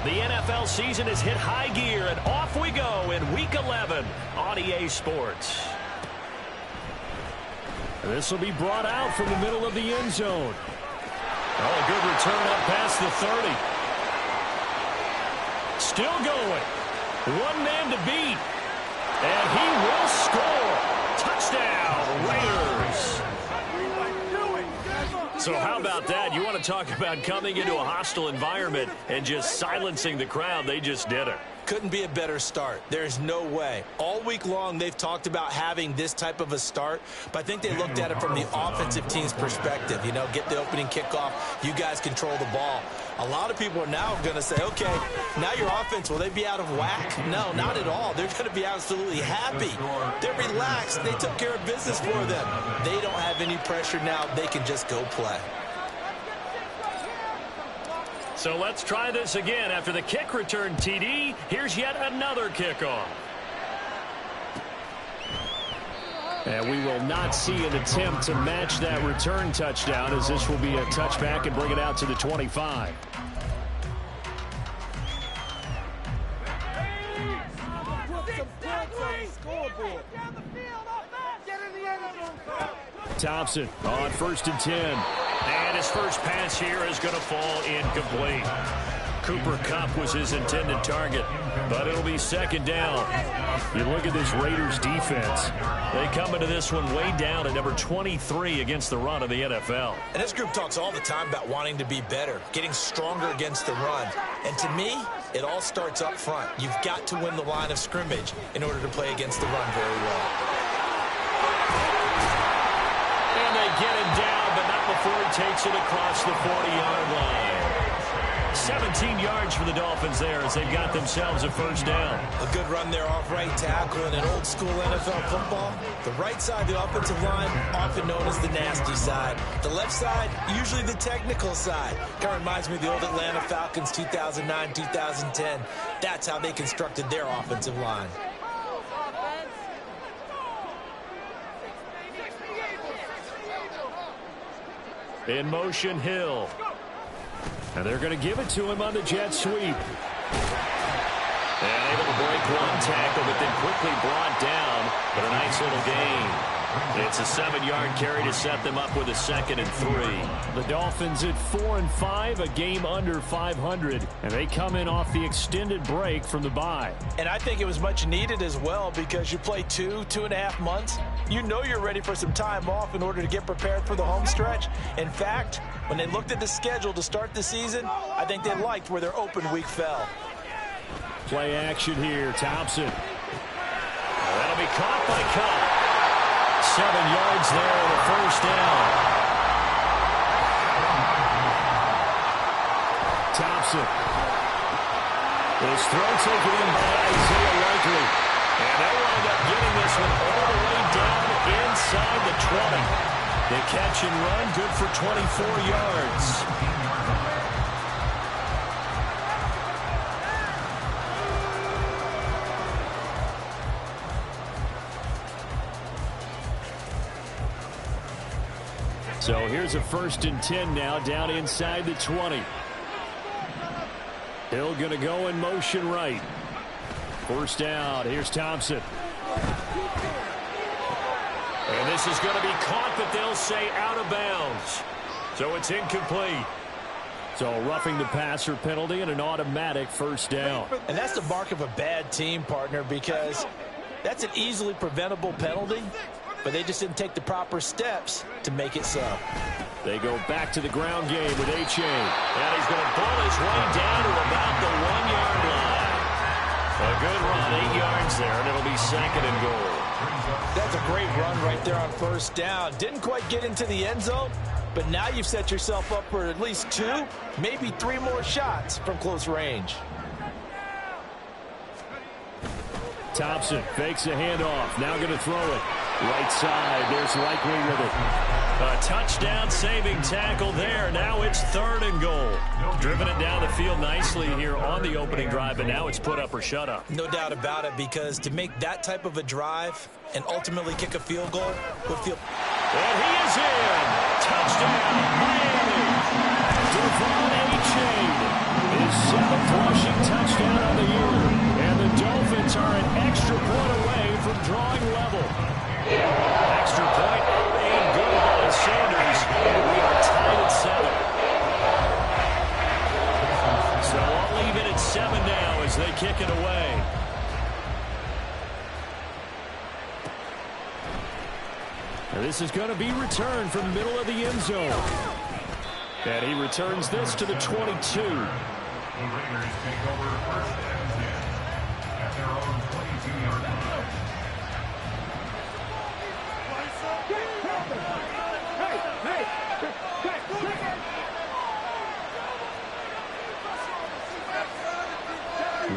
The NFL season has hit high gear, and off we go in Week 11 on EA Sports. This will be brought out from the middle of the end zone. Oh, a good return up past the 30. Still going. One man to beat. And he will score. Touchdown, Raiders. So how about that? You want to talk about coming into a hostile environment and just silencing the crowd. They just did it. Couldn't be a better start. There's no way. All week long, they've talked about having this type of a start, but I think they looked at it from the offensive team's perspective. You know, get the opening kickoff. You guys control the ball. A lot of people are now going to say, okay, now your offense, will they be out of whack? No, not at all. They're going to be absolutely happy. They're relaxed. They took care of business for them. They don't have any pressure now. They can just go play. So let's try this again. After the kick return TD, here's yet another kickoff. And we will not see an attempt to match that return touchdown, as this will be a touchback and bring it out to the 25. Thompson on 1st and 10. And his first pass here is going to fall incomplete. Cooper Kupp was his intended target, but it'll be 2nd down. You look at this Raiders defense. They come into this one way down at number 23 against the run of the NFL. And this group talks all the time about wanting to be better, getting stronger against the run. And to me, it all starts up front. You've got to win the line of scrimmage in order to play against the run very well. And they get him down, but not before he takes it across the 40-yard line. 17 yards for the Dolphins there as they've got themselves a 1st down. A good run there off right tackle in an old-school NFL football. The right side, the offensive line, often known as the nasty side. The left side, usually the technical side. Kind of reminds me of the old Atlanta Falcons 2009, 2010. That's how they constructed their offensive line. In motion, Hill. And they're going to give it to him on the jet sweep. And able to break one tackle, but then quickly brought down. But a nice little gain. It's a 7-yard carry to set them up with a 2nd and 3. The Dolphins at 4-5, a game under 500. And they come in off the extended break from the bye. And I think it was much needed as well, because you play 2.5 months. You know you're ready for some time off in order to get prepared for the home stretch. In fact, when they looked at the schedule to start the season, I think they liked where their open week fell. Play action here, Thompson. That'll be caught by Kupp. 7 yards there and a 1st down. Thompson. His throw taken in by Isaiah Likely. And they wind up getting this one all the way down inside the 20. The catch and run, good for 24 yards. So here's a 1st and 10 now, down inside the 20. Hill going to go in motion right. 1st down. Here's Thompson. And this is going to be caught, but they'll say out of bounds. So it's incomplete. So roughing the passer penalty and an automatic 1st down. And that's the mark of a bad team, partner, because that's an easily preventable penalty, but they just didn't take the proper steps to make it so. They go back to the ground game with H.A. And he's going to pull his way down to about the 1-yard line. A good run, 8 yards there, and it'll be 2nd and goal. That's a great run right there on 1st down. Didn't quite get into the end zone, but now you've set yourself up for at least 2, maybe 3 more shots from close range. Thompson fakes a handoff. Now going to throw it. Right side. There's Likely with it. A touchdown saving tackle there. Now it's 3rd and goal. Driven it down the field nicely here on the opening drive, but now it's put up or shut up. No doubt about it, because to make that type of a drive and ultimately kick a field goal would feel... And he is in. Touchdown, Miami. Devon A. Chain, his 7th rushing Dolphins are an extra point away from drawing level. Extra point made good by Sanders, and we are tied at 7. So I'll leave it at 7 now as they kick it away. Now this is going to be returned from the middle of the end zone. And he returns this to the 22. The Raiders take over first and 10 at their own 22-yard line.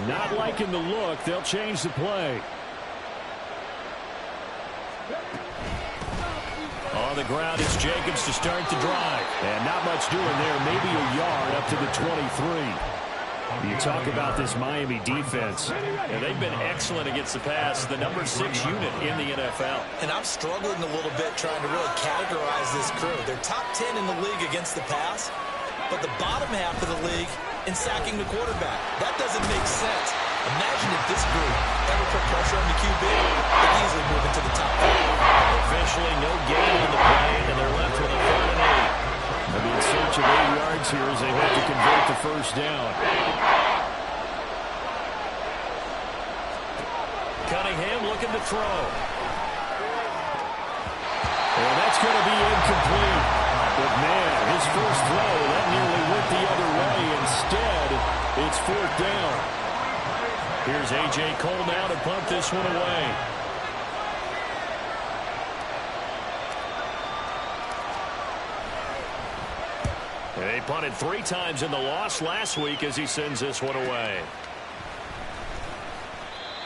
Not liking the look. They'll change the play. On the ground, it's Jacobs to start the drive. And not much doing there. Maybe a yard up to the 23. You talk about this Miami defense. Yeah, they've been excellent against the pass. The number 6 unit in the NFL. And I'm struggling a little bit trying to really categorize this crew. They're top 10 in the league against the pass, but the bottom half of the league in sacking the quarterback. That doesn't make sense. Imagine if this group ever put pressure on the QB, they'd easily move into the top 5. Officially no gain on the play, and they're left with a 3rd and 8. They'll be in search of 8 yards here as they hope to convert the first down. Cunningham looking to throw. Well, that's going to be incomplete. But, man, his first throw, that nearly went the other way. Instead, it's 4th down. Here's A.J. Cole now to punt this one away. They punted 3 times in the loss last week as he sends this one away.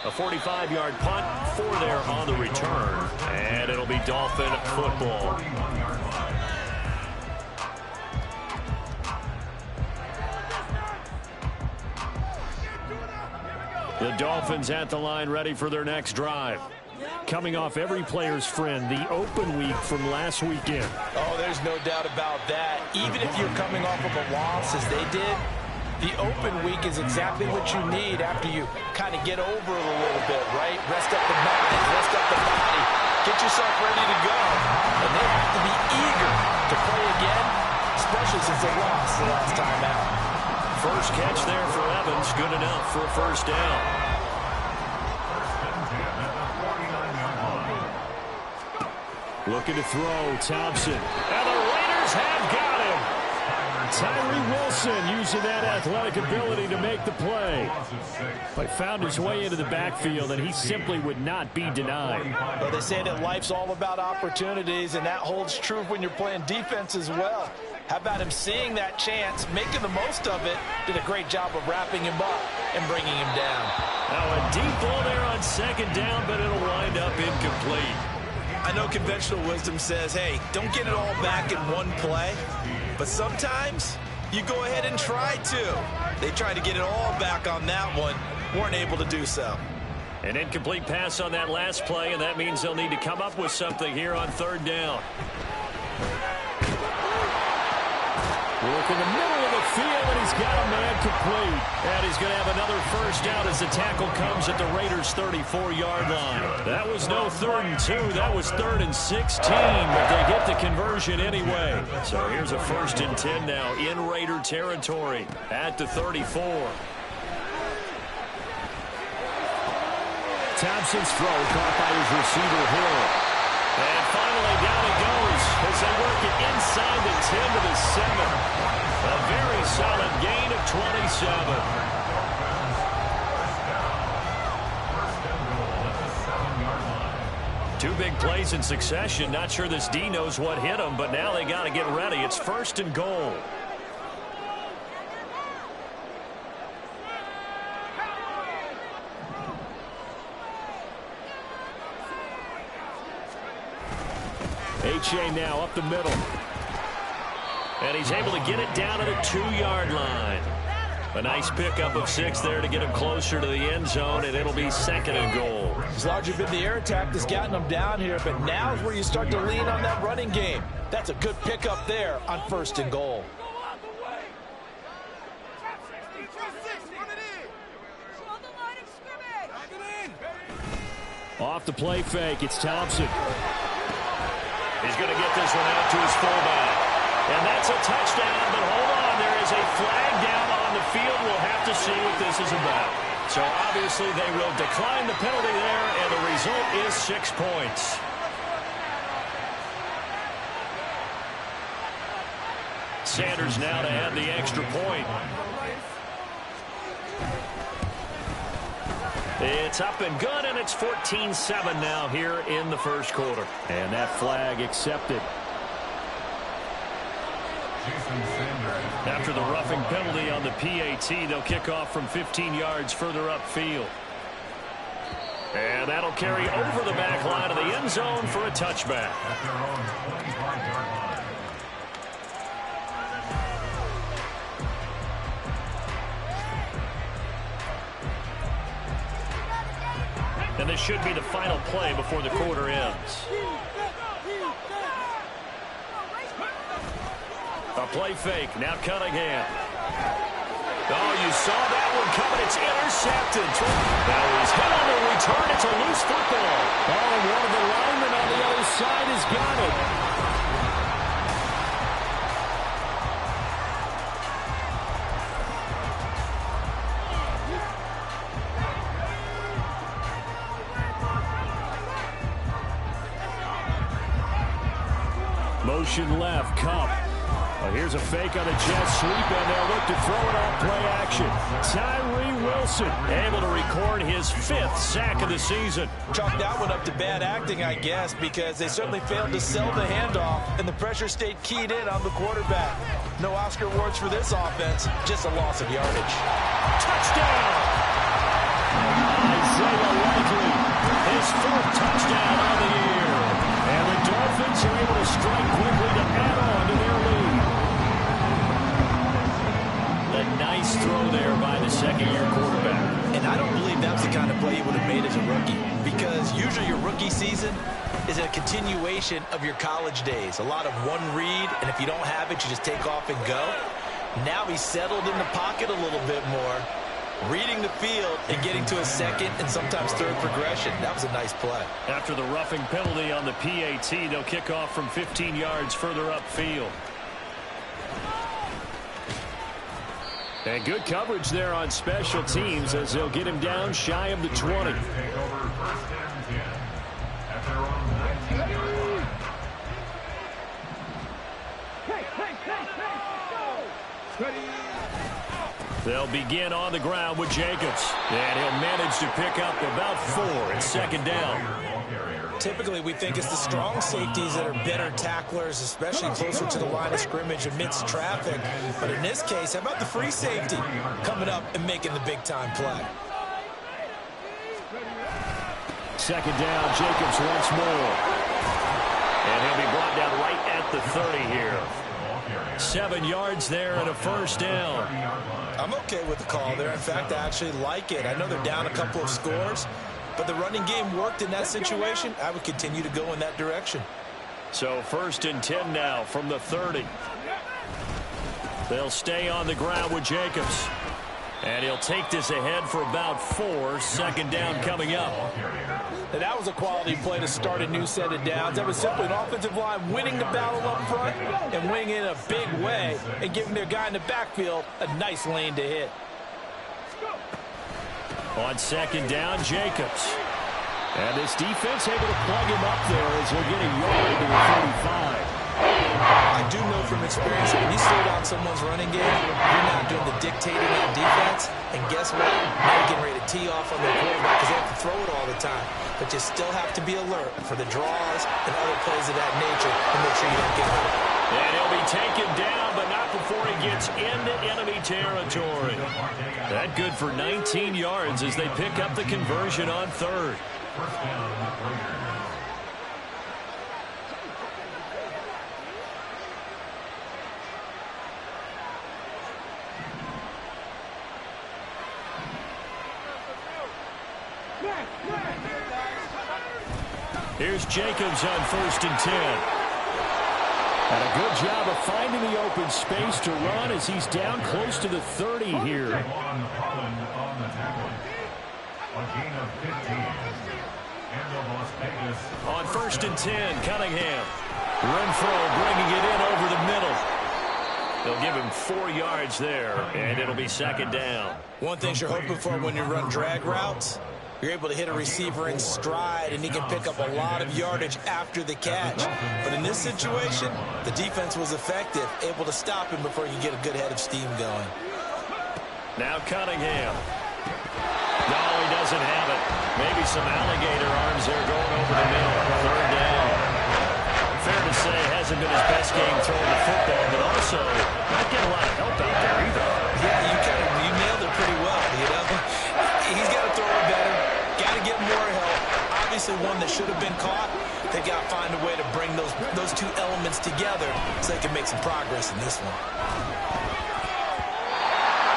A 45-yard punt, 4 there on the return. And it'll be Dolphin football. The Dolphins at the line ready for their next drive. Coming off every player's friend, the open week from last weekend. Oh, there's no doubt about that. Even if you're coming off of a loss as they did, the open week is exactly what you need after you kind of get over it a little bit, right? Rest up the mind, rest up the body, get yourself ready to go. And they have to be eager to play again, especially since they lost the last time out. First catch there for Evans, good enough for a first down. Looking to throw, Thompson. And the Raiders have got him. Tyree Wilson using that athletic ability to make the play. But found his way into the backfield, and he simply would not be denied. Well, they say that life's all about opportunities, and that holds true when you're playing defense as well. How about him seeing that chance, making the most of it, did a great job of wrapping him up and bringing him down. Now a deep ball there on 2nd down, but it'll wind up incomplete. I know conventional wisdom says, hey, don't get it all back in one play. But sometimes you go ahead and try to. They tried to get it all back on that one. Weren't able to do so. An incomplete pass on that last play, and that means they'll need to come up with something here on 3rd down. Work in the middle of the field, and he's got a man complete. And he's going to have another first down as the tackle comes at the Raiders' 34-yard line. That was no 3rd and 2. That was 3rd and 16, but they get the conversion anyway. So here's a 1st and 10 now in Raider territory at the 34. Thompson's throw caught by his receiver, Hill. And finally down it goes as they work it inside the 10 to the 7. A very solid gain of 27. Two big plays in succession. Not sure this D knows what hit him, but now they got to get ready. It's 1st and goal. H.A. now up the middle. And he's able to get it down to the 2-yard line. A nice pickup of 6 there to get him closer to the end zone, and it'll be 2nd and goal. It's largely been the air attack that's gotten them down here, but now is where you start to lean on that running game. That's a good pickup there on 1st and goal. Off the play fake, it's Thompson. He's going to get this one out to his fullback. And that's a touchdown, but hold on. There is a flag down on the field. We'll have to see what this is about. So obviously they will decline the penalty there, and the result is 6 points. Sanders now to add the extra point. It's up and good, and it's 14-7 now here in the first quarter. And that flag accepted. After the roughing penalty on the PAT, they'll kick off from 15 yards further upfield. And that'll carry over the back line of the end zone for a touchback. And this should be the final play before the quarter ends. A play fake. Now Cunningham. Oh, you saw that one coming. It's intercepted. Now he's hit on the return. It's a loose football. Oh, and one of the linemen on the other side has got it. Motion left, Cup. Here's a fake on the jet sweep, and they'll look to throw it off play action. Tyree Wilson able to record his 5th sack of the season. Chalk that one up to bad acting, I guess, because they certainly failed to sell the handoff, and the pressure stayed keyed in on the quarterback. No Oscar awards for this offense, just a loss of yardage. Touchdown! Isaiah Likely, his 4th touchdown on the year. And the Dolphins are able to strike quickly to add on to their lead. A nice throw there by the second-year quarterback. And I don't believe that's the kind of play he would have made as a rookie, because usually your rookie season is a continuation of your college days. A lot of one read, and if you don't have it, you just take off and go. Now he's settled in the pocket a little bit more, reading the field and getting to a second and sometimes third progression. That was a nice play. After the roughing penalty on the PAT, they'll kick off from 15 yards further upfield. And good coverage there on special teams as they'll get him down shy of the 20. They'll begin on the ground with Jacobs. And he'll manage to pick up about 4 in second down. Typically, we think it's the strong safeties that are better tacklers, especially closer to the line of scrimmage amidst traffic. But in this case, how about the free safety coming up and making the big-time play? Second down, Jacobs once more. And he'll be brought down right at the 30 here. 7 yards there and a first down. I'm okay with the call there. In fact, I actually like it. I know they're down a couple of scores, but the running game worked in that situation. I would continue to go in that direction. So 1st and 10 now from the 30. They'll stay on the ground with Jacobs. And he'll take this ahead for about 4. Second down coming up. And that was a quality play to start a new set of downs. That was simply an offensive line winning the battle up front and winning in a big way and giving their guy in the backfield a nice lane to hit. On second down, Jacobs. And this defense able to plug him up there as he'll get a yard to the 35. I do know from experience that when you slow down someone's running game, you're not doing the dictating on defense. And guess what? Now you're getting ready to tee off on their quarterback because they have to throw it all the time. But you still have to be alert for the draws and other plays of that nature and make sure you don't get hurt. And he'll be taken down, but not before he gets into enemy territory. That good for 19 yards as they pick up the conversion on 3rd. Here's Jacobs on 1st and 10. And a good job of finding the open space to run as he's down close to the 30 here. On the tackle. A gain of 15. On 1st and 10, Cunningham. Renfro bringing it in over the middle. They'll give him 4 yards there, and it'll be 2nd down. One thing you're hoping for when you run drag routes, you're able to hit a receiver in stride, and he can pick up a lot of yardage after the catch. But in this situation, the defense was effective, able to stop him before he could get a good head of steam going. Now Cunningham. No, he doesn't have it. Maybe some alligator arms there going over the middle. 3rd down. Fair to say, hasn't been his best game throwing the football, but also not getting a lot of help out there either. Yeah, you nailed it pretty well, you know. He's got to throw it better, got to get more help. Obviously one that should have been caught. They got to find a way to bring those two elements together so they can make some progress in this one.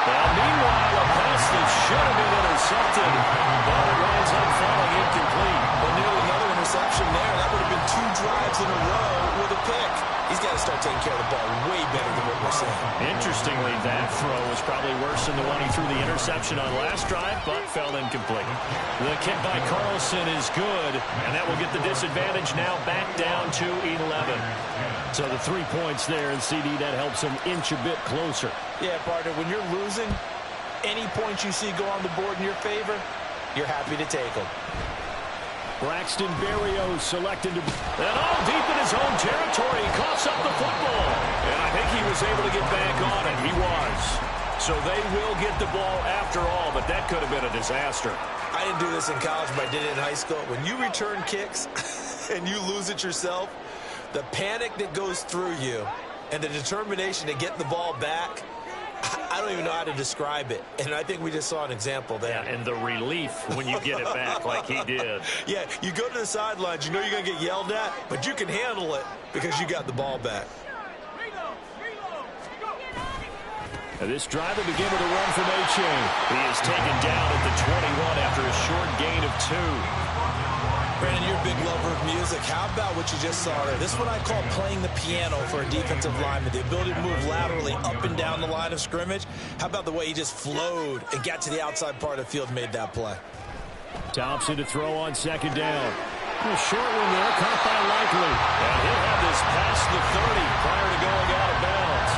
Well, meanwhile, a pass that should have been intercepted, but it winds up falling incomplete. Well, nearly another interception there. That would have been 2 drives in a row with a pick. He's got to start taking care of the ball way better than what we're seeing. Interestingly, that throw was probably worse than the one he threw the interception on last drive, but fell incomplete. The kick by Carlson is good, and that will get the disadvantage now back down to 11. So the 3 points there, and CD, that helps him inch a bit closer. Yeah, partner, when you're losing, any points you see go on the board in your favor, you're happy to take them. Braxton Berrios selected to... And all deep in his own territory. He coughs up the football. And I think he was able to get back on it. He was. So they will get the ball after all, but that could have been a disaster. I didn't do this in college, but I did it in high school. When you return kicks and you lose it yourself, the panic that goes through you and the determination to get the ball back, I don't even know how to describe it. And I think we just saw an example there. Yeah, and the relief when you get it back like he did. Yeah, you go to the sidelines, you know you're going to get yelled at, but you can handle it because you got the ball back. And this drive will begin with a run from A-Chain. He is taken down at the 21 after a short gain of 2. Brandon, you're a big lover of music. How about what you just saw there? This is what I call playing the piano for a defensive lineman. The ability to move laterally up and down the line of scrimmage. How about the way he just flowed and got to the outside part of the field and made that play? Thompson to throw on 2nd down. A short one there, caught by Likely. And he'll have this past the 30 prior to going out of bounds.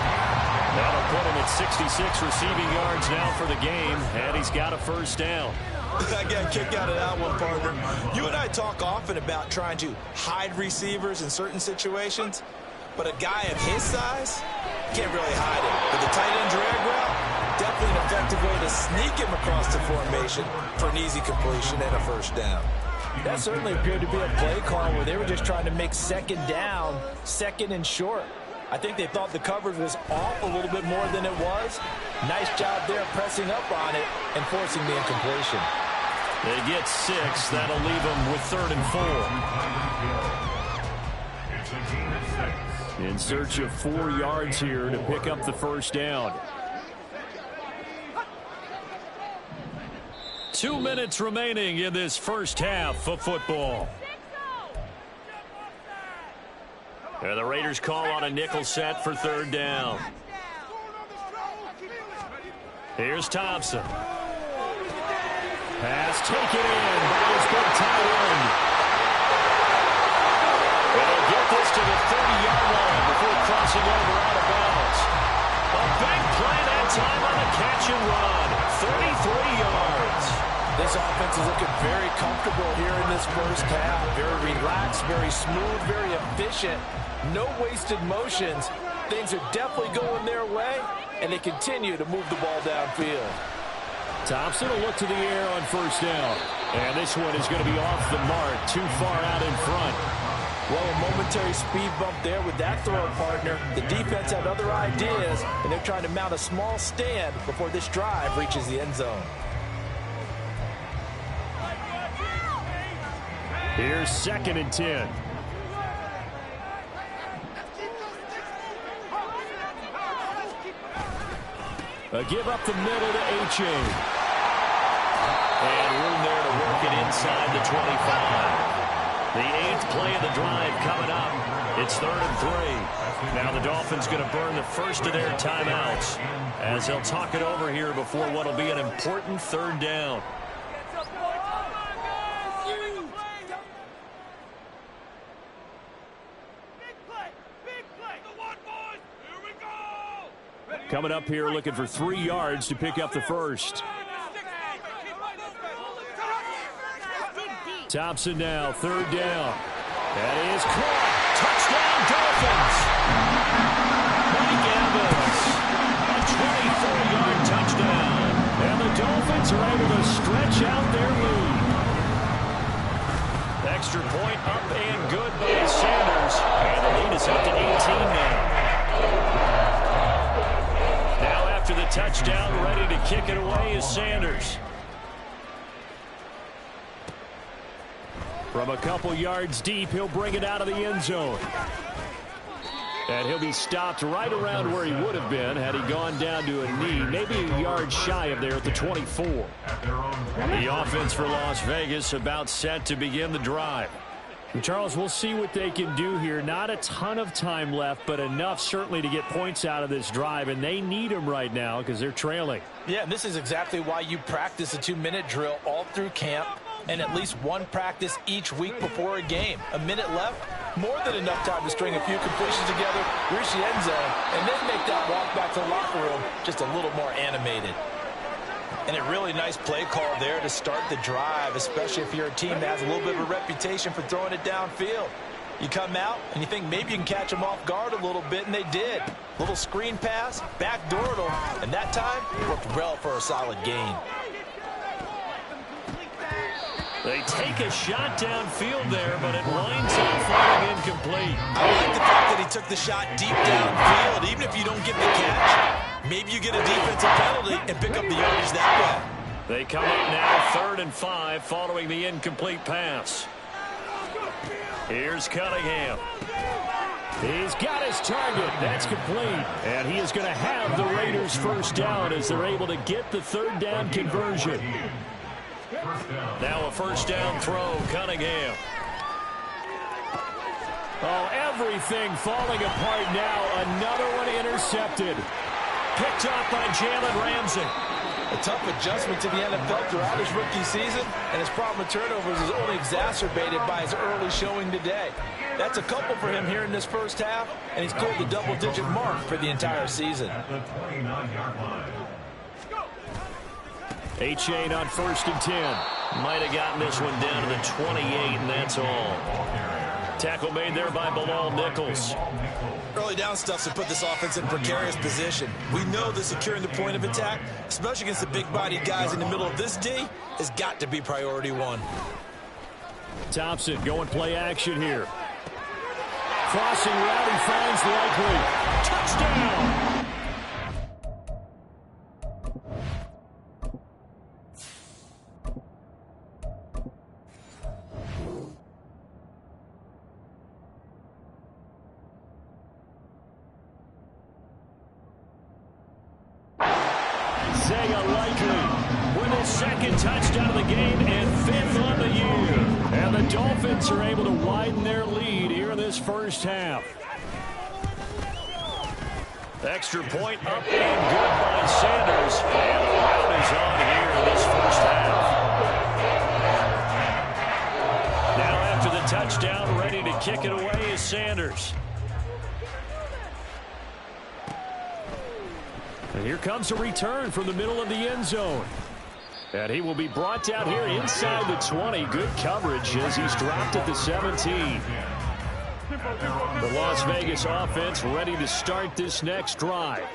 That'll put him at 66 receiving yards now for the game, and he's got a 1st down. I got a kick out of that one, partner. You and I talk often about trying to hide receivers in certain situations, but a guy of his size can't really hide it. With the tight end drag route, definitely an effective way to sneak him across the formation for an easy completion and a 1st down. That certainly appeared to be a play call where they were just trying to make 2nd down, 2nd and short. I think they thought the coverage was off a little bit more than it was. Nice job there pressing up on it and forcing the incompletion. They get 6. That'll leave them with 3rd and 4. In search of 4 yards here to pick up the 1st down. 2 minutes remaining in this first half of football. And the Raiders call on a nickel set for 3rd down. Here's Thompson. Pass taken in by his good tight end. They'll get this to the 30-yard line before crossing over out of bounds. A big play that time on the catch and run. 33 yards. This offense is looking very comfortable here in this first half. Very relaxed, very smooth, very efficient. No wasted motions. Things are definitely going their way, and they continue to move the ball downfield. Thompson will look to the air on 1st down. And this one is going to be off the mark, too far out in front. Well, a momentary speed bump there with that throw, partner. The defense had other ideas, and they're trying to mount a small stand before this drive reaches the end zone. Here's 2nd and 10. A give up the middle to A-Chain. And room there to work it inside the 25. The 8th play of the drive coming up. It's 3rd and 3. Now the Dolphins going to burn the first of their timeouts as they'll talk it over here before what will be an important 3rd down. coming up here looking for 3 yards to pick up the first. Thompson now, 3rd down. That is caught. Touchdown, Dolphins. Mike Evans, a 24-yard touchdown. And the Dolphins are able to stretch out their lead. Extra point up and good by Sanders. And the lead is up to 18 now. Now after the touchdown, ready to kick it away is Sanders. From a couple yards deep, he'll bring it out of the end zone. And he'll be stopped right around where he would have been had he gone down to a knee, maybe a yard shy of there at the 24. The offense for Las Vegas about set to begin the drive. And Charles, we'll see what they can do here. Not a ton of time left, but enough certainly to get points out of this drive, and they need them right now because they're trailing. Yeah, and this is exactly why you practice a 2-minute drill all through camp and at least one practice each week before a game. A minute left, more than enough time to string a few completions together, reach the end zone, and then make that walk back to the locker room just a little more animated. And a really nice play call there to start the drive, especially if you're a team that has a little bit of a reputation for throwing it downfield. You come out and you think maybe you can catch them off guard a little bit, and they did. Little screen pass, backdoored them, and that time worked well for a solid gain. They take a shot downfield there, but it winds up falling incomplete. I like the fact that he took the shot deep downfield. Even if you don't get the catch, maybe you get a defensive penalty and pick up the yardage that way. They come up now 3rd and 5 following the incomplete pass. Here's Cunningham. He's got his target. That's complete. And he is going to have the Raiders' first down as they're able to get the 3rd down conversion. Now a first down throw, Cunningham. Oh, everything falling apart now. Another one intercepted. Picked off by Jalen Ramsey. A tough adjustment to the NFL throughout his rookie season, and his problem with turnovers is only exacerbated by his early showing today. That's a couple for him here in this first half, and he's cleared the double-digit mark for the entire season. A-Chain on 1st and 10. Might have gotten this one down to the 28, and that's all. Tackle made there by Bilal Nichols. Early down stuff to put this offense in precarious position. We know that securing the point of attack, especially against the big-bodied guys in the middle of this D, has got to be priority 1. Thompson going play action here. Crossing route, he finds Likely. Touchdown! With his 2nd touchdown of the game and 5th on the year. And the Dolphins are able to widen their lead here in this first half. Extra point up and good by Sanders. And the rout is on here in this first half. Now after the touchdown, ready to kick it away is Sanders. And here comes a return from the middle of the end zone. And he will be brought down here inside the 20. Good coverage as he's dropped at the 17. The Las Vegas offense ready to start this next drive.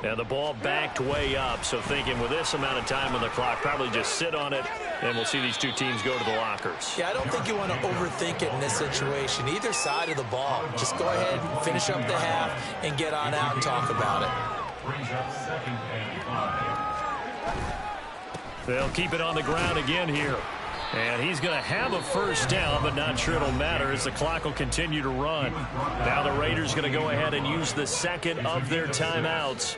And the ball backed way up. So thinking with this amount of time on the clock, probably just sit on it, and we'll see these two teams go to the lockers. Yeah, I don't think you want to overthink it in this situation. Either side of the ball. Just go ahead and finish up the half and get on out and talk about it. Brings up 2nd and 5. They'll keep it on the ground again here. And he's going to have a first down, but not sure it'll matter as the clock will continue to run. Now the Raiders going to go ahead and use the 2nd of their timeouts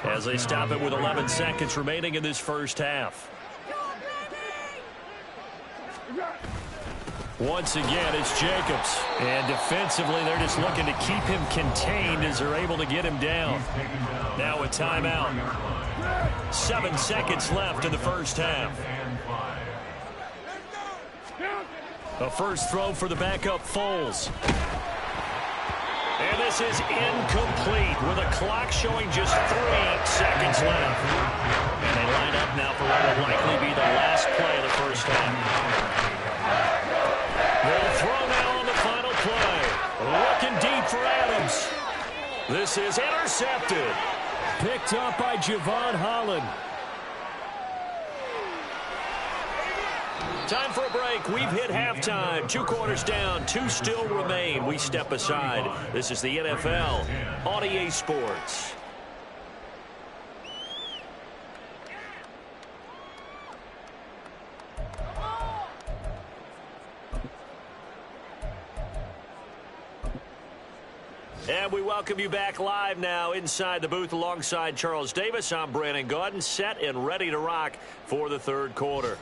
as they stop it with 11 seconds remaining in this first half. Once again, it's Jacobs. And defensively, they're just looking to keep him contained as they're able to get him down. Now a timeout. 7 seconds left in the first half. A first throw for the backup Foles. And this is incomplete with a clock showing just 3 seconds left. And they line up now for what will likely be the last play of the first half. They'll throw now on the final play. Looking deep for Adams. This is intercepted. Picked up by Javon Holland. Time for a break. We've hit halftime. 2 quarters down. 2 still remain. We step aside. This is the NFL on EA Sports. And we welcome you back live now inside the booth alongside Charles Davis. I'm Brandon Gaudin, set and ready to rock for the third quarter.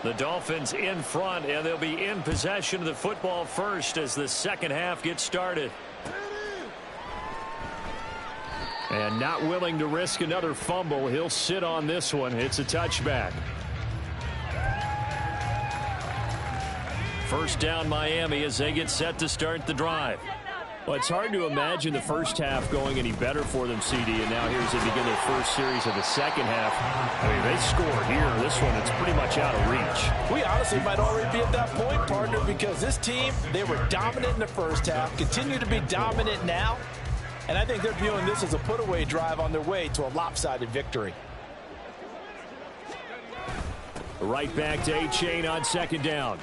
The Dolphins in front, and they'll be in possession of the football first as the second half gets started. And not willing to risk another fumble. He'll sit on this one. It's a touchback. First down Miami as they get set to start the drive. Well, it's hard to imagine the first half going any better for them, CD, and now here's they begin their first series of the second half. I mean, they score here. This one, it's pretty much out of reach. We honestly might already be at that point, partner, because this team, they were dominant in the first half, continue to be dominant now, and I think they're viewing this as a put-away drive on their way to a lopsided victory. Right back to A-Chain on second down.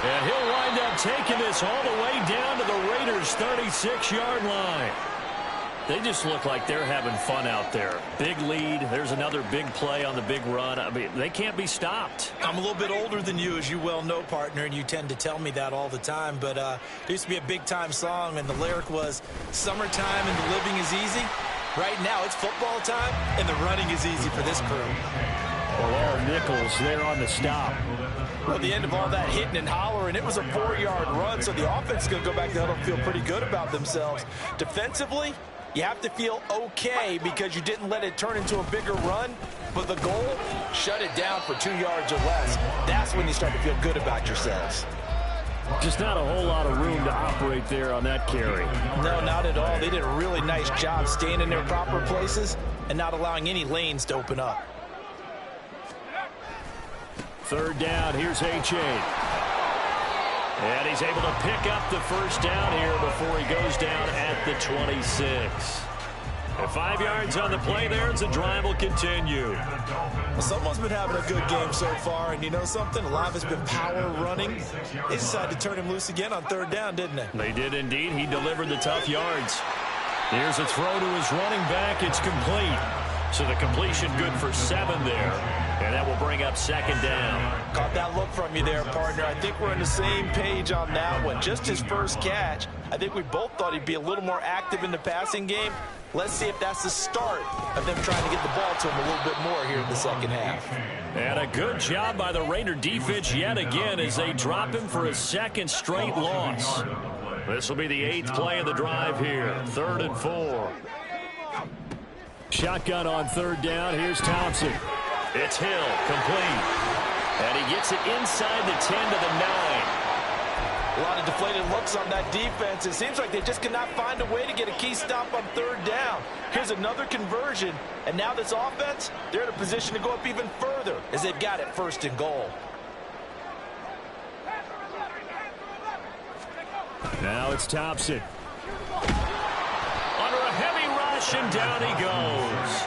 And he'll wind up taking this all the way down to the Raiders' 36-yard line. They just look like they're having fun out there. Big lead. There's another big play on the big run. I mean, they can't be stopped. I'm a little bit older than you, as you well know, partner, and you tend to tell me that all the time. But there used to be a big-time song, and the lyric was, "Summertime and the living is easy." Right now, it's football time, and the running is easy for this crew. Well, all Nichols there on the stop. Well, the end of all that hitting and hollering, it was a 4-yard run, so the offense is going to go back to huddle and feel pretty good about themselves. Defensively, you have to feel okay because you didn't let it turn into a bigger run, but the goal, shut it down for 2 yards or less. That's when you start to feel good about yourselves. Just not a whole lot of room to operate there on that carry. No, not at all. They did a really nice job staying in their proper places and not allowing any lanes to open up. Third down, here's A-Chain. And he's able to pick up the first down here before he goes down at the 26. And 5 yards on the play there as the drive will continue. Well, someone's been having a good game so far, and you know something? A lot of it's been power running. They decided to turn him loose again on third down, didn't they? They did indeed. He delivered the tough yards. Here's a throw to his running back. It's complete. So the completion good for 7 there. And that will bring up second down. Caught that look from you there, partner. I think we're on the same page on that one. Just his first catch. I think we both thought he'd be a little more active in the passing game. Let's see if that's the start of them trying to get the ball to him a little bit more here in the second half. And a good job by the Raider defense yet again as they drop him for a second straight loss. This will be the 8th play of the drive here. 3rd and 4. Shotgun on third down. Here's Thompson. It's Hill, complete. And he gets it inside the 10 to the 9. A lot of deflated looks on that defense. It seems like they just cannot find a way to get a key stop on third down. Here's another conversion. And now this offense, they're in a position to go up even further as they've got it 1st and goal. Now it's Thompson. Under a heavy rush, and down he goes.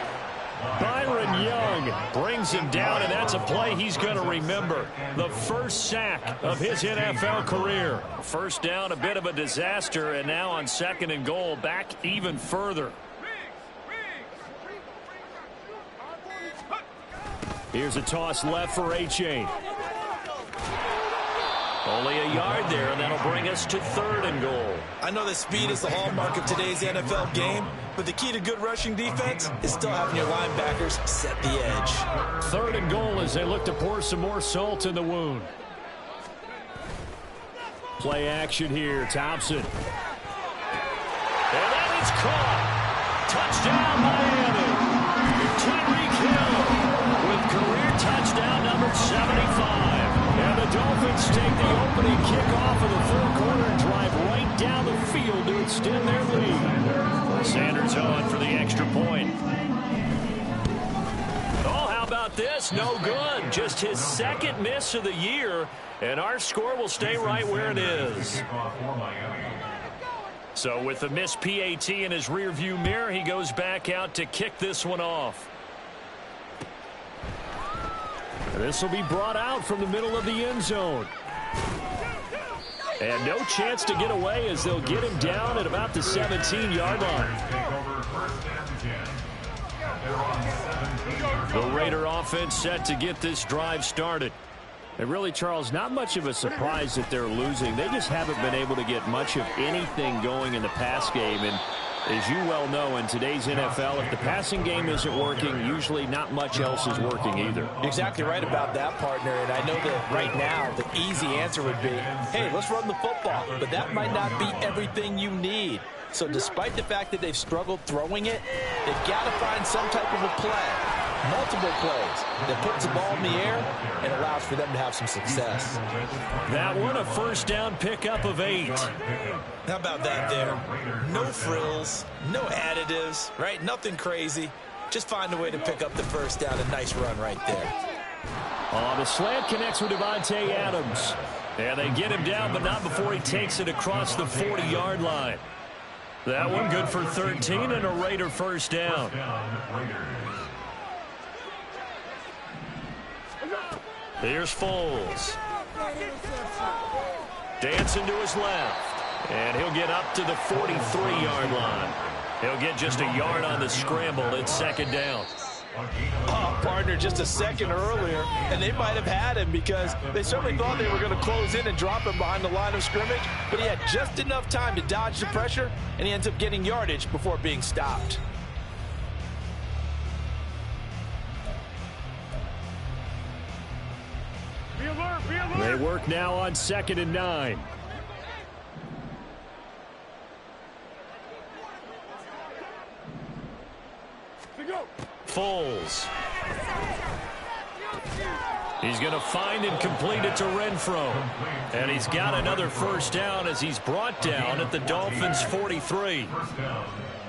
Byron Young brings him down, and that's a play he's going to remember. The first sack of his NFL career. First down, a bit of a disaster, and now on 2nd and goal, back even further. Here's a toss left for A-Chain. Only a yard there, and that'll bring us to 3rd and goal. I know that speed is the hallmark of today's NFL game, but the key to good rushing defense is still having your linebackers set the edge. 3rd and goal as they look to pour some more salt in the wound. Play action here. Thompson. It's caught. Touchdown, Miami. Tyreek Hill with career touchdown number 75. And the Dolphins take the opening kickoff of the third quarter and drive right down the field to extend their lead. Sanders on for the extra point. Oh, how about this? No good. Just his second miss of the year, and our score will stay right where it is. So with the missed PAT in his rearview mirror, he goes back out to kick this one off. This will be brought out from the middle of the end zone. And no chance to get away as they'll get him down at about the 17-yard line. The Raider offense set to get this drive started. And really, Charles, not much of a surprise that they're losing. They just haven't been able to get much of anything going in the pass game. And as you well know, in today's NFL, if the passing game isn't working, usually not much else is working either. Exactly right about that, partner. And I know that right now the easy answer would be, hey, let's run the football. But that might not be everything you need. So despite the fact that they've struggled throwing it, they've got to find some type of a play. Multiple plays that puts the ball in the air and allows for them to have some success. That one a first down pickup of 8. How about that there? No frills, no additives, right? Nothing crazy. Just find a way to pick up the first down. A nice run right there. Oh, the slant connects with Devontae Adams. Yeah, they get him down, but not before he takes it across the 40-yard line. That one good for 13 and a Raider first down. Here's Foles. Dancing to his left. And he'll get up to the 43-yard line. He'll get just a yard on the scramble. It's second down. Oh, partner, just a second earlier, and they might have had him because they certainly thought they were going to close in and drop him behind the line of scrimmage, but he had just enough time to dodge the pressure, and he ends up getting yardage before being stopped. They work now on 2nd and 9. Foles. He's going to find and complete it to Renfro. And he's got another first down as he's brought down at the Dolphins' 43. First down,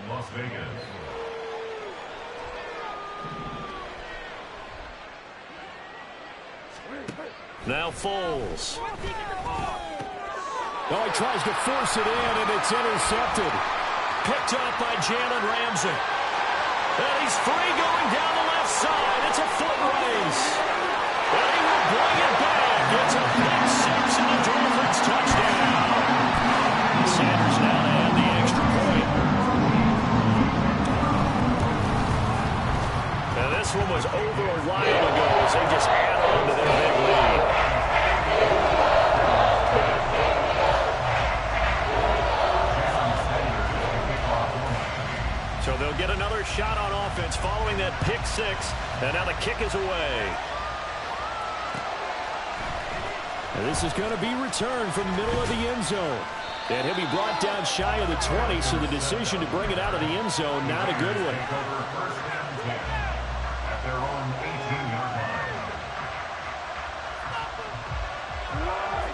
Las Vegas. Now Foles. Oh, he tries to force it in, and it's intercepted. Picked up by Jalen Ramsey. And he's free going down the left side. It's a foot race. And he will bring it back. It's a pick six and a Dolphins touchdown. Sanders now to add the extra point. Now this one was over a while ago as they just add on to their big lead. So they'll get another shot on offense following that pick six. And now the kick is away. And this is going to be returned from the middle of the end zone. And he'll be brought down shy of the 20, so the decision to bring it out of the end zone, not a good one.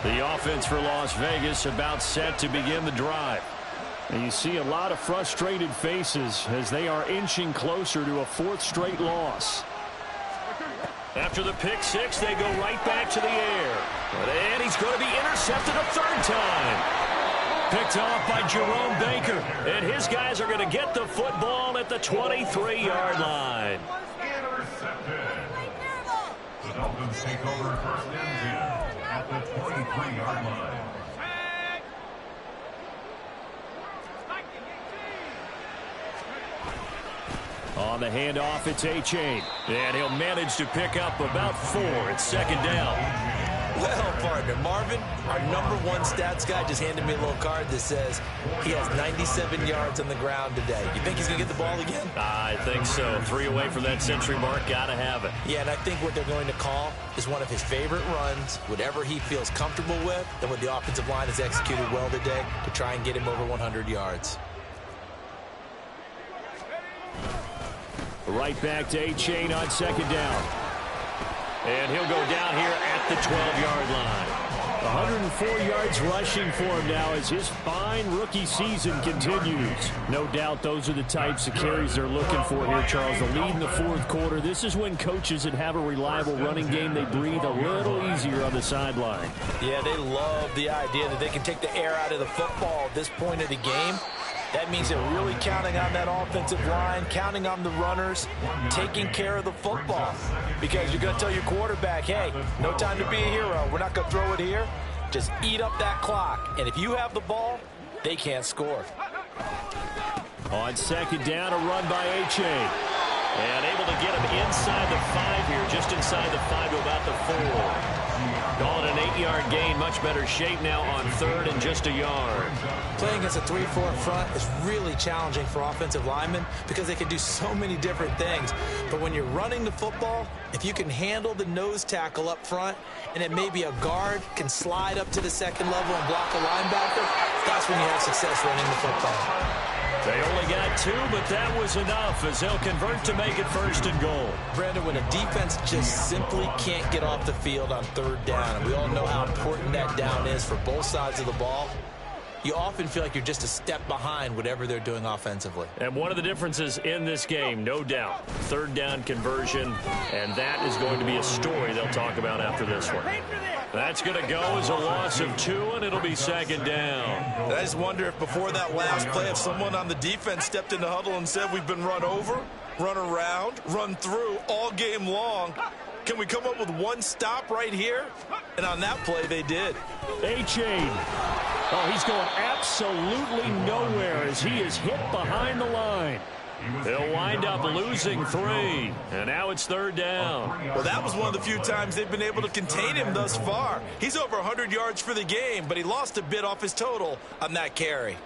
The offense for Las Vegas about set to begin the drive. And you see a lot of frustrated faces as they are inching closer to a 4th straight loss. After the pick six, they go right back to the air. And he's going to be intercepted a 3rd time. Picked off by Jerome Baker. And his guys are going to get the football at the 23-yard line. Intercepted. The Dolphins take over 1st and 10 at the 23-yard line. On the handoff, it's A-Chain. And he'll manage to pick up about 4. It's 2nd down. Well, partner, Marvin, our #1 stats guy just handed me a little card that says he has 97 yards on the ground today. You think he's going to get the ball again? I think so. 3 away from that century mark. Got to have it. Yeah, and I think what they're going to call is one of his favorite runs, whatever he feels comfortable with, and what the offensive line has executed well today to try and get him over 100 yards. Right back to A-Chain on second down. And he'll go down here at the 12-yard line. 104 yards rushing for him now as his fine rookie season continues. No doubt those are the types of carries they're looking for here, Charles. The lead in the fourth quarter. This is when coaches that have a reliable running game, they breathe a little easier on the sideline. Yeah, they love the idea that they can take the air out of the football at this point of the game. That means they're really counting on that offensive line, counting on the runners, taking care of the football. Because you're going to tell your quarterback, hey, no time to be a hero. We're not going to throw it here. Just eat up that clock. And if you have the ball, they can't score. On second down, a run by A-Chain. And able to get him inside the 5 here, just inside the 5 to about the 4. Call it an 8-yard gain, much better shape now on third and just a yard. Playing against a 3-4 front is really challenging for offensive linemen because they can do so many different things. But when you're running the football, if you can handle the nose tackle up front and then maybe a guard can slide up to the second level and block a linebacker, that's when you have success running the football. They only got 2, but that was enough as they'll convert to make it first and goal. Brandon, when a defense just simply can't get off the field on third down, and we all know how important that down is for both sides of the ball, you often feel like you're just a step behind whatever they're doing offensively. And one of the differences in this game, no doubt, third down conversion, and that is going to be a story they'll talk about after this one. That's going to go as a loss of 2, and it'll be second down. I just wonder if before that last play, if someone on the defense stepped in the huddle and said we've been run over, run around, run through all game long. Can we come up with one stop right here? And on that play, they did. A-Chain. Oh, he's going absolutely nowhere as he is hit behind the line. They'll wind up losing 3, and now it's third down. Well, that was one of the few times they've been able to contain him thus far. He's over 100 yards for the game, but he lost a bit off his total on that carry.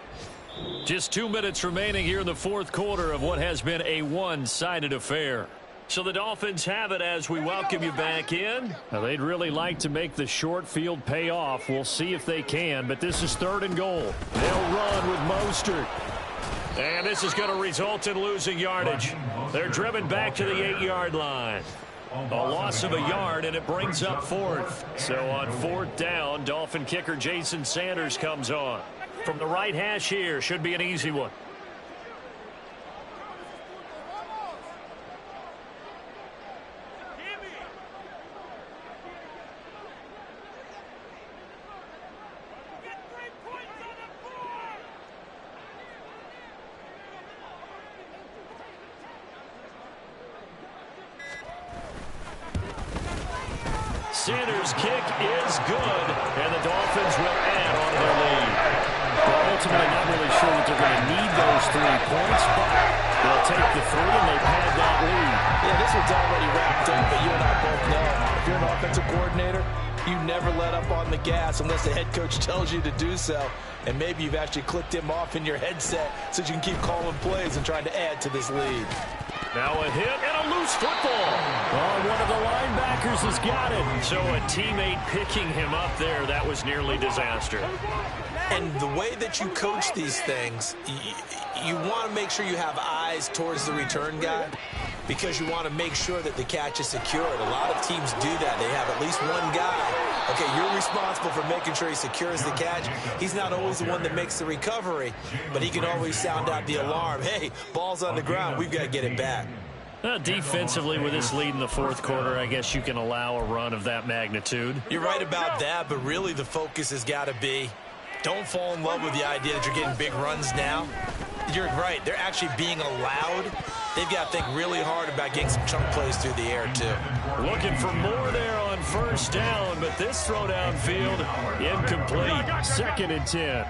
Just 2 minutes remaining here in the fourth quarter of what has been a one-sided affair. So the Dolphins have it as we welcome you back in. Now, they'd really like to make the short field pay off. We'll see if they can, but this is third and goal. They'll run with Mostert. And this is going to result in losing yardage. They're driven back to the 8-yard line. A loss of a yard, and it brings up fourth. So on fourth down, Dolphin kicker Jason Sanders comes on. From the right hash here, should be an easy one. Sanders' kick is good, and the Dolphins will add on to their lead. Well, ultimately, not really sure that they're going to need those 3 points, but they'll take the 3 and they pad that lead. Yeah, this one's already wrapped up, but you and I both know if you're an offensive coordinator, you never let up on the gas unless the head coach tells you to do so. And maybe you've actually clicked him off in your headset so you can keep calling plays and trying to add to this lead. Now a hit and a loose football. Oh, one of the linebackers has got it. So a teammate picking him up there, that was nearly disaster. And the way that you coach these things, you want to make sure you have eyes towards the return guy because you want to make sure that the catch is secured. A lot of teams do that. They have at least one guy. Okay, you're responsible for making sure he secures the catch. He's not always the one that makes the recovery, but he can always sound out the alarm. Hey, ball's on the ground. We've got to get it back. Defensively, with this lead in the fourth quarter, I guess you can allow a run of that magnitude. You're right about that, but really the focus has got to be don't fall in love with the idea that you're getting big runs now. You're right. They're actually being allowed. They've got to think really hard about getting some chunk plays through the air, too. Looking for more there on first down, but this throw downfield incomplete. Second and 10.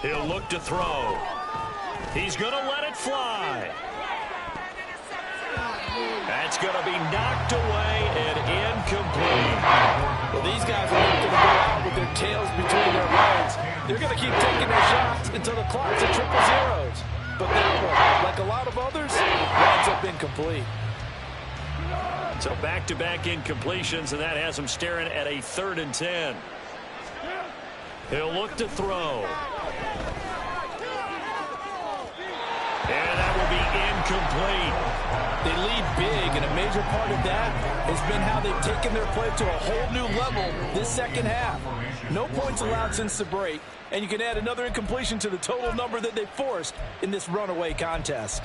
He'll look to throw. He's going to let it fly. That's going to be knocked away and incomplete. Well, these guys are not going to go out with their tails between their legs. They're going to keep taking their shots until the clock's at triple zeros. But that one, like a lot of others, winds up incomplete. So back-to-back incompletions, and that has him staring at a 3rd and 10. He'll look to throw. incomplete. They lead big, and a major part of that has been how they've taken their play to a whole new level this second half. No points allowed since the break, and you can add another incompletion to the total number that they forced in this runaway contest.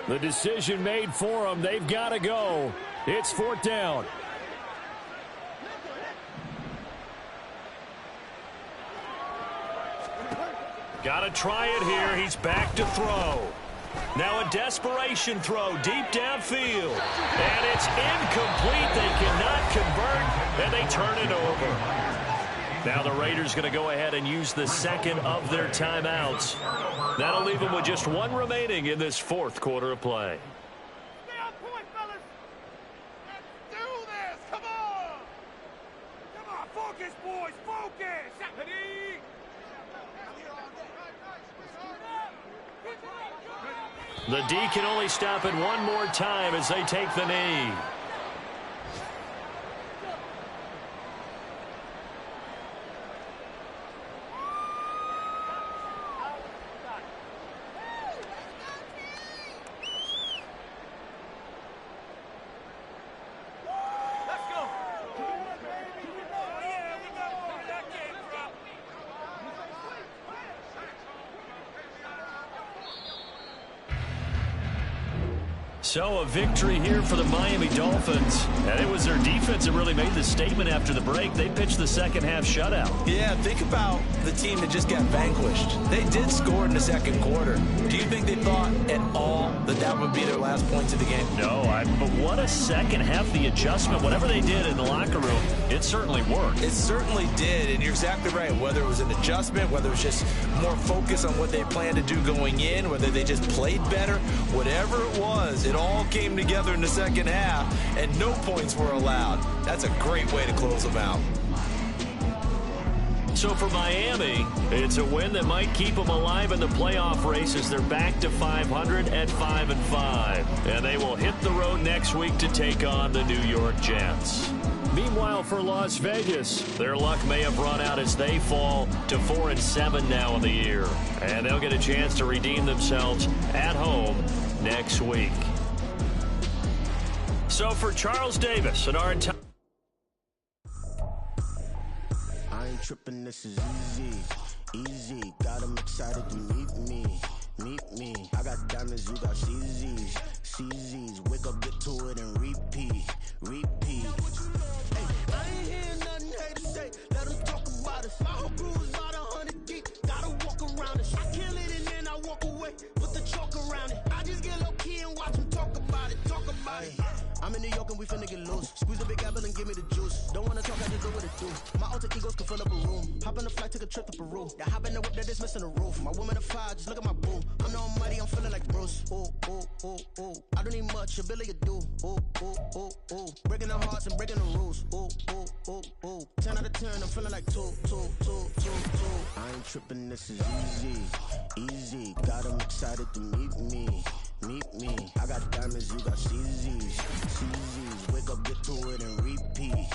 The decision made for them. They've got to go. It's fourth down. Got to try it here. He's back to throw. Now a desperation throw deep downfield. And it's incomplete. They cannot convert, and they turn it over. Now the Raiders going to go ahead and use the second of their timeouts. That'll leave them with just one remaining in this fourth quarter of play. Stay on point, fellas. Let's do this. Come on. Come on, focus, boys. Focus. Ready? The D can only stop it one more time as they take the knee. So a victory here for the Miami Dolphins. And it was their defense that really made the statement after the break. They pitched the second half shutout. Yeah, think about the team that just got vanquished. They did score in the second quarter. Do you think they thought at all that that would be their last points of the game? No, but what a second half, the adjustment. Whatever they did in the locker room, it certainly worked. It certainly did, and you're exactly right. Whether it was an adjustment, whether it was just more focus on what they planned to do going in, whether they just played better, whatever it was, it all came together in the second half, and no points were allowed. That's a great way to close them out. So for Miami, it's a win that might keep them alive in the playoff race as they're back to 500 at 5-5. And they will hit the road next week to take on the New York Jets. Meanwhile, for Las Vegas, their luck may have run out as they fall to 4-7 now in the year. And they'll get a chance to redeem themselves at home next week. So for Charles Davis and our entire... I ain't tripping, this is easy, got them excited to meet me, I got diamonds, you got CZs, wake up, get to it, and repeat, hey, I ain't hearing nothing hate to say, let them talk about us, my whole crew is about 100 deep, gotta walk around it, I kill it and then I walk away, with the chalk around it, I just get low-key and watch them talk about it, I'm in New York and we finna get loose. Squeeze a big apple and give me the juice. Don't wanna talk, I just do what it do. My alter egos can fill up a room. Hop on a flight, take a trip to Peru. That hop in the whip that is missing the roof. My woman a fire, just look at my boo. I'm the almighty, I'm feeling like Bruce. Ooh. I don't need much, ability to do. Ooh. Breaking the hearts and breaking the rules. Ooh. 10 out of 10, I'm feeling like 2. I ain't tripping, this is easy. Got them excited to meet me. I got diamonds, you got CZs, wake up, get to it, and repeat. Hey,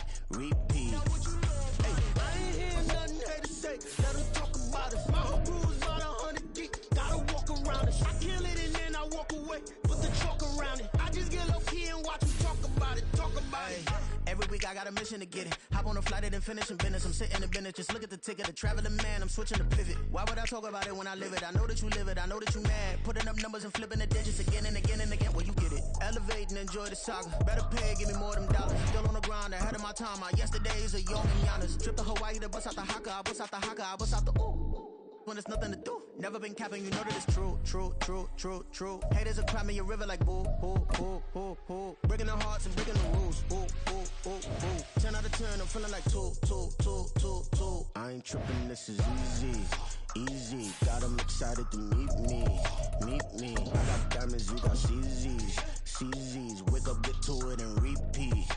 I ain't hearing nothing hate to say, let them talk about us. My whole crew is about 100 deep, gotta walk around it. I kill it and then I walk away, put the chalk around it. I just get low-key and watch them talk about it. Every week I got a mission to get it. Hop on a flight and then finish in business. I'm sitting in business, just look at the ticket. The traveling man, I'm switching to pivot. Why would I talk about it when I live it? I know that you live it, I know that you mad. Putting up numbers and flipping the digits again and again and again. Well, you get it. Elevate and enjoy the saga. Better pay, give me more than dollars. Still on the grind, ahead of my time. My yesterdays are young and Giannis. Trip to Hawaii to bust out the haka. I bust out the haka. I bust out the ooh. When there's nothing to do, never been capping, you know that it's true. Haters are climbing your river like boo. Breaking the hearts and breaking the rules. Ooh. 10 out of 10, I'm feeling like 2. I ain't tripping, this is easy. Got them excited to meet me. I got diamonds, you got CZs, wake up, get to it, and repeat.